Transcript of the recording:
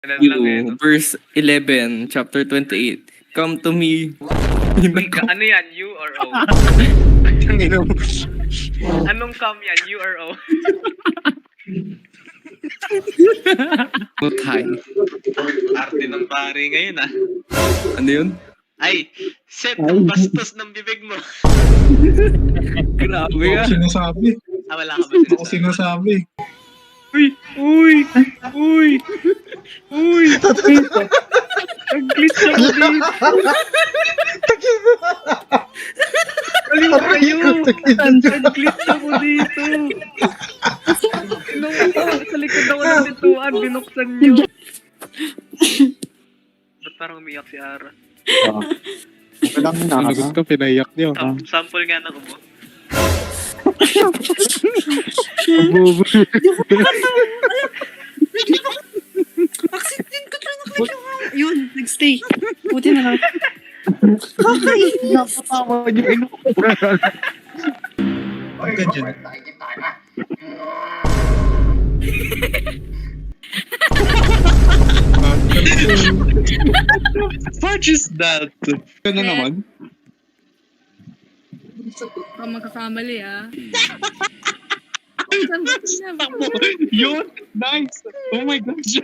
You, verse 11, chapter 28. Come to me. Ano yan? U or O? Anong come yan? U or O? Hi. Arte ng pare ngayon ah. Ano yun? Ay, set ang bastos ng bibig mo. Grabe Ako ka. sinasabi. Wala ka ba Ako sinasabi. Uy! Uy! Uy! Uy! Nag-glitch ako dito. Aliw kayo! Nag-glitch ako dito. Sa likod ako ng bituan, binuksan nyo. Ba't parang umiyak si Ara? Nagot ko, pinaiyak niyo. Sample nga ng ubo. Acceptin ko talaga kayo. Yun, nagstay. Buti na lang. Napatawa niyo ino. Huwag ka dyan. What is that? Ano naman? Baka magkakamali ah. Yun! Nice! Oh my gosh!